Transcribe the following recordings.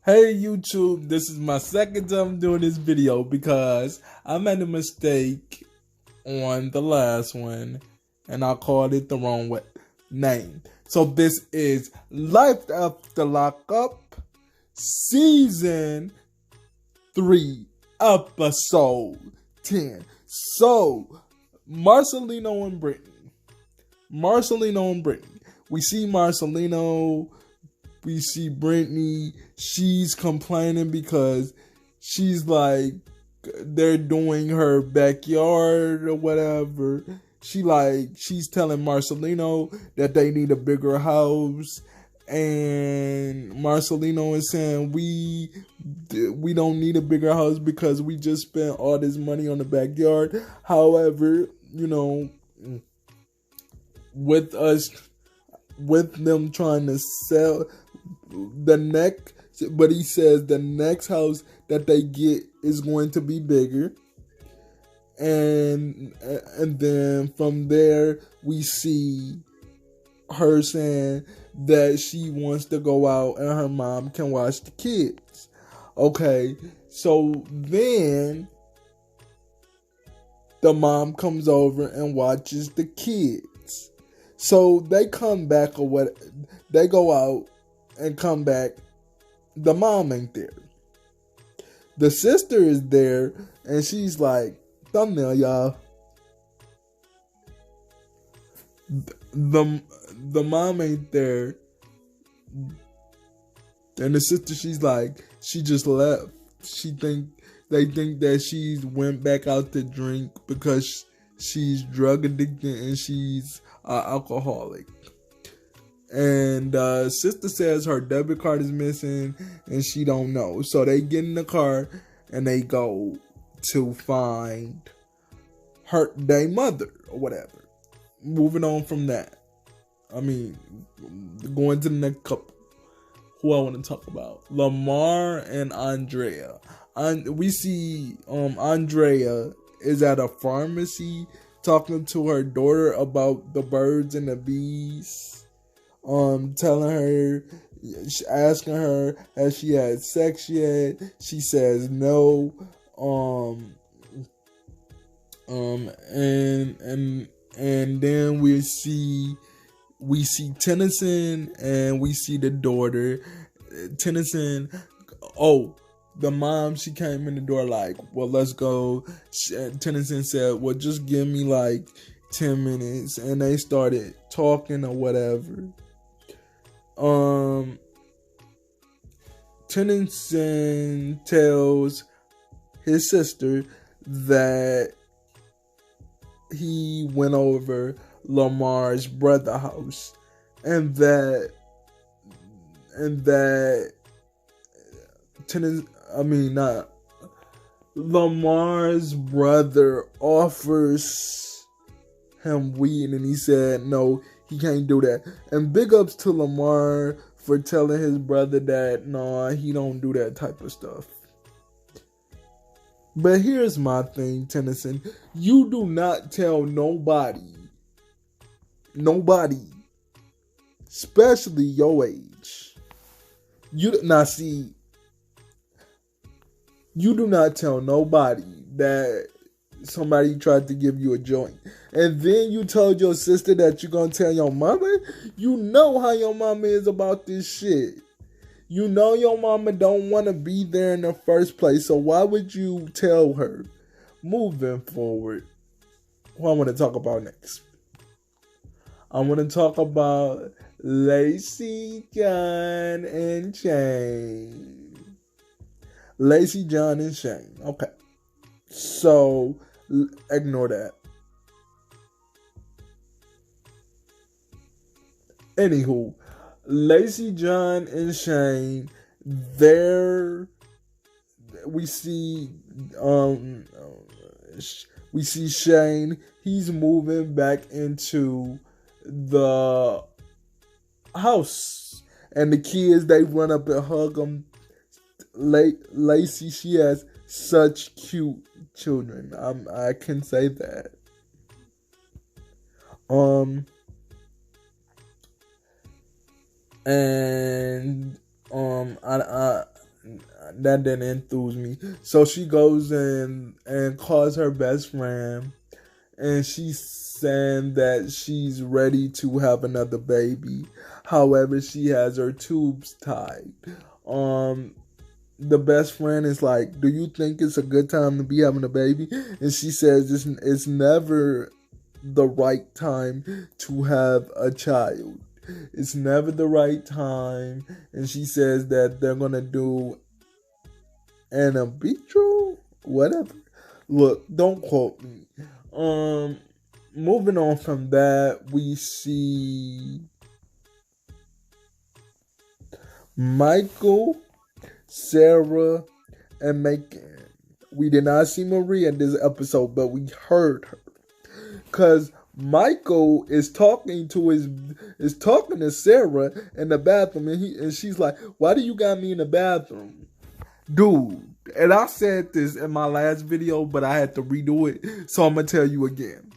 Hey YouTube, this is my second time doing this video because I made a mistake on the last one and I called it the wrong name. So this is Life After Lockup Season 3 Episode 10. So Marcelino and Brittany. We see Marcelino. We see Brittany. She's complaining because she's like, they're doing her backyard or whatever. She's telling Marcelino that they need a bigger house, and Marcelino is saying we don't need a bigger house because we just spent all this money on the backyard. However, with them trying to sell but he says the next house that they get is going to be bigger, and then from there we see her saying that she wants to go out and her mom can watch the kids. Okay, so then the mom comes over and watches the kids. So they come back they go out and come back. The mom ain't there. The sister is there and she's like, thumbnail, y'all. The mom ain't there. And the sister, she's like, she just left. They think that she went back out to drink because she's drug addicted and she's alcoholic. And sister says her debit card is missing and she don't know. So they get in the car and they go to find their mother or whatever. Moving on from that. Going to the next couple. Who I want to talk about. Lamar and Andrea. We see Andrea is at a pharmacy talking to her daughter about the birds and the bees. Telling her, asking her, has she had sex yet? She says no. And then we see Tennyson and we see the daughter. Tennyson, the mom, she came in the door like, well, let's go. Tennyson said, well, just give me like 10 minutes. And they started talking or whatever. Tennyson tells his sister that he went over Lamar's brother's house and that Lamar's brother offers him weed and he said no, he can't do that. And big ups to Lamar for telling his brother that nah, he don't do that type of stuff. But here's my thing, Tennyson. You do not tell nobody, especially your age. You do not tell nobody that somebody tried to give you a joint. And then you told your sister that you're going to tell your mama? You know how your mama is about this shit. You know your mama don't want to be there in the first place. So why would you tell her? Moving forward, what I want to talk about next. I want to talk about Lacey, John, and Shane. Lacey, John, and Shane. Okay. So, ignore that. Anywho, Lacey, John, and Shane, we see Shane, he's moving back into the house. And the kids, they run up and hug him. Lacey, she has such cute children. I can say that. And that didn't enthuse me. So she goes in and calls her best friend, and she's saying that she's ready to have another baby. However, she has her tubes tied. The best friend is like, "Do you think it's a good time to be having a baby?" And she says, "It's never the right time to have a child. It's never the right time." And she says that they're gonna do an in vitro, whatever. Look, don't quote me. Moving on from that, we see Michael, Sarah, and Macon. We did not see Maria in this episode, but we heard her. Cause Michael is talking to Sarah in the bathroom, and she's like, "Why do you got me in the bathroom?" Dude, and I said this in my last video, but I had to redo it, so I'm gonna tell you again.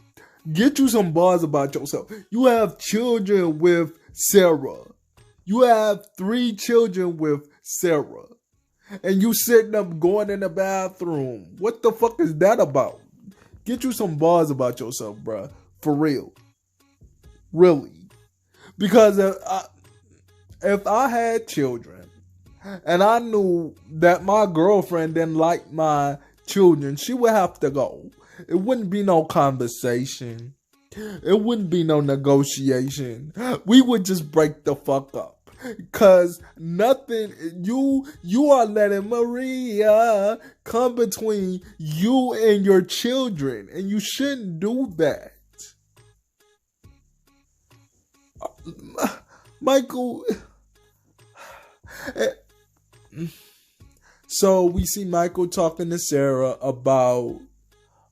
Get you some bars about yourself. You have children with Sarah. You have 3 children with Sarah. And you sitting up going in the bathroom. What the fuck is that about? Get you some bars about yourself, bruh. For real. Really. Because if I had children and I knew that my girlfriend didn't like my children, she would have to go. It wouldn't be no conversation. It wouldn't be no negotiation. We would just break the fuck up. Cause nothing, you are letting Maria come between you and your children, and you shouldn't do that. Michael. So we see Michael talking to Sarah about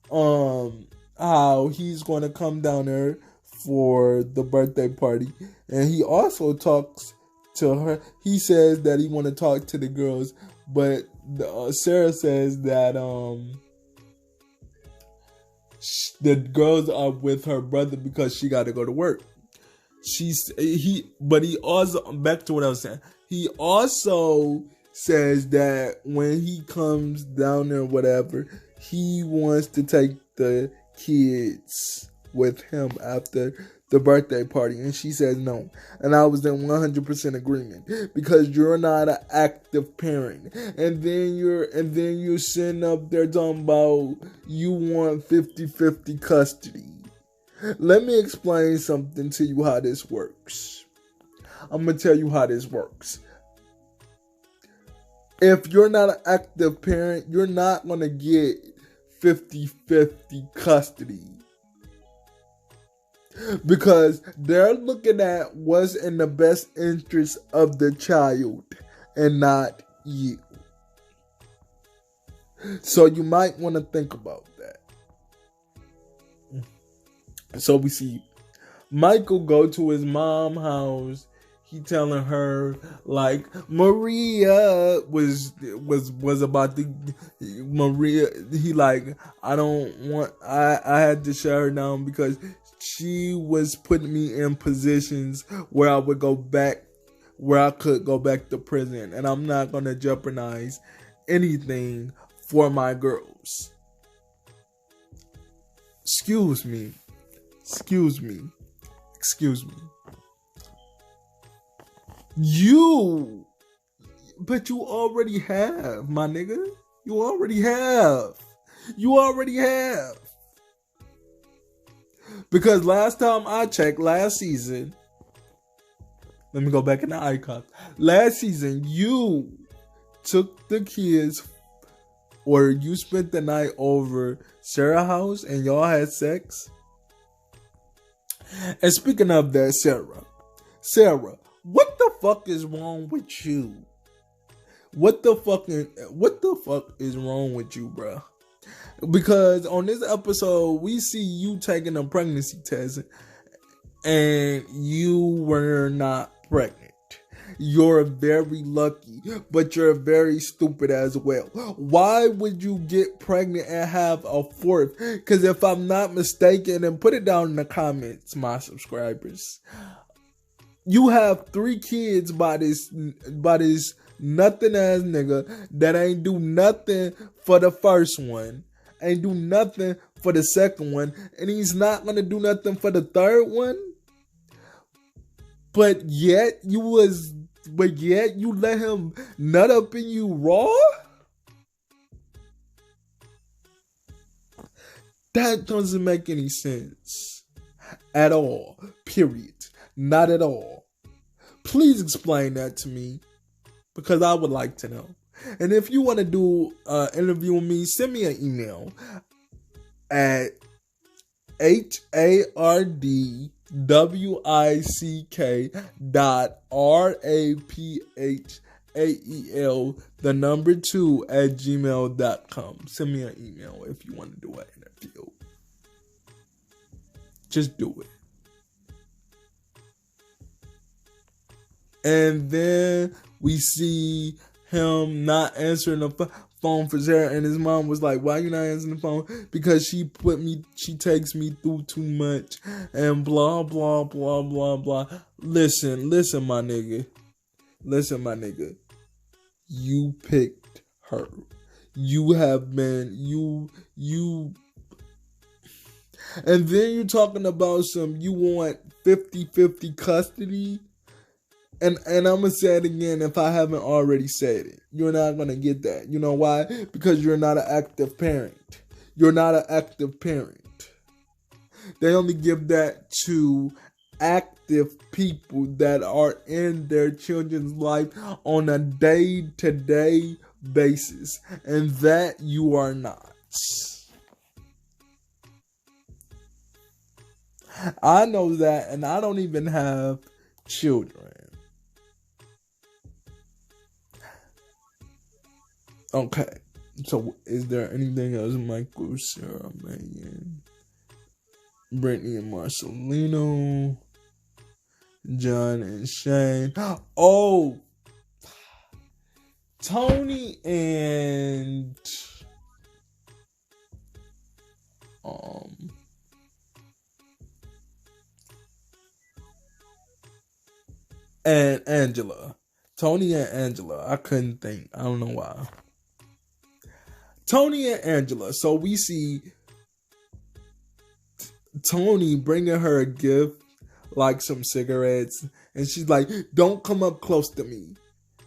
how he's going to come down there for the birthday party, and he also talks to her. He says that he want to talk to the girls, but Sarah says that the girls are with her brother because she got to go to work. But he also, back to what I was saying, he also says that when he comes down there, whatever, he wants to take the kids with him after the birthday party, and she says no, and I was in 100% agreement, because you're not an active parent, and then you're sitting up there talking about you want 50-50 custody. Let me explain something to you how this works. I'm gonna tell you how this works. If you're not an active parent, you're not gonna get 50-50 custody. Because they're looking at what's in the best interest of the child and not you. So you might want to think about that. So we see Michael go to his mom's house. He telling her like Maria was about to Maria. He like, I had to shut her down because she was putting me in positions where I could go back to prison, and I'm not gonna jeopardize anything for my girls. Excuse me. But you already have, my nigga. You already have. Because last time I checked, last season, let me go back in the icon. Last season, you took the kids, or you spent the night over Sarah's house and y'all had sex. And speaking of that, Sarah, what the fuck is wrong with you? What the fuck is wrong with you, bruh? Because on this episode, we see you taking a pregnancy test and you were not pregnant. You're very lucky, but you're very stupid as well. Why would you get pregnant and have a fourth? Because if I'm not mistaken, and put it down in the comments, my subscribers, you have 3 kids by this nothing ass nigga that ain't do nothing for the first one, ain't do nothing for the second one, and he's not gonna do nothing for the third one. But yet you let him nut up in you raw? That doesn't make any sense at all. Period. Not at all. Please explain that to me, because I would like to know. And if you want to do an interview with me, send me an email at hardwiphael2@gmail.com. Send me an email if you want to do an interview. Just do it. And then we see him not answering the phone for Sarah, and his mom was like, "Why you not answering the phone?" Because she takes me through too much, and blah blah blah blah blah. Listen, my nigga. You picked her. You have been you. And then you're talking about you want 50-50 custody. And I'm going to say it again if I haven't already said it. You're not going to get that. You know why? Because you're not an active parent. They only give that to active people that are in their children's life on a day-to-day basis. And that you are not. I know that, and I don't even have children. Okay, so is there anything else? Michael, Sarah, Megan, Brittany and Marcelino, John and Shane. Oh, Tony and Angela. Tony and Angela. I couldn't think. I don't know why. Tony and Angela. So we see Tony bringing her a gift, like some cigarettes, and she's like, "Don't come up close to me."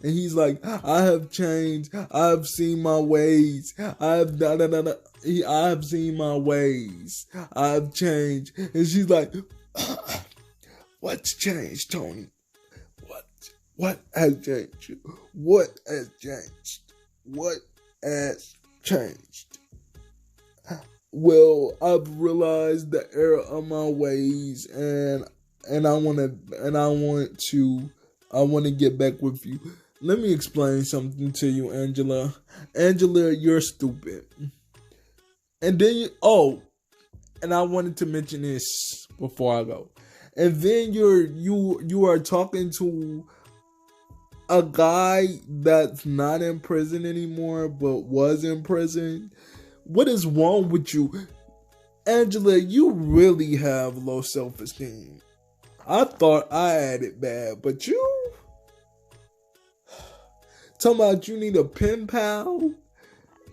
And he's like, "I have changed. I have seen my ways. I have seen my ways. I have changed." And she's like, "What's changed, Tony? What has changed? What has changed? What has changed?" "Well, I've realized the error of my ways, and I want to get back with you." Let me explain something to you, Angela. Angela, you're stupid. And then and I wanted to mention this before I go. And then you are talking to a guy that's not in prison anymore, but was in prison. What is wrong with you? Angela, you really have low self-esteem. I thought I had it bad, but you? Talking about you need a pen pal?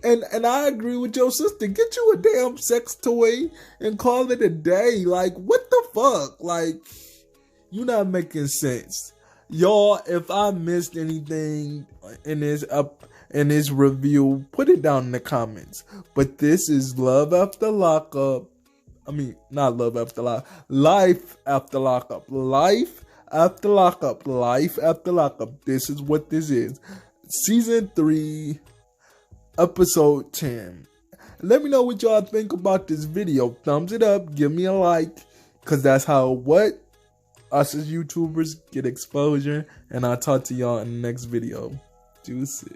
And I agree with your sister. Get you a damn sex toy and call it a day. Like, what the fuck? Like, you not making sense. Y'all, if I missed anything in this review, put it down in the comments. But this is Love After Lockup. I mean, not Love After Lockup. Life After Lockup. Life After Lockup. Life After Lockup. This is what this is. Season 3, Episode 10. Let me know what y'all think about this video. Thumbs it up. Give me a like. Because that's how us as YouTubers get exposure. And I'll talk to y'all in the next video. Deuces.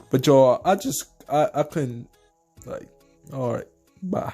But y'all, I couldn't, alright, bye.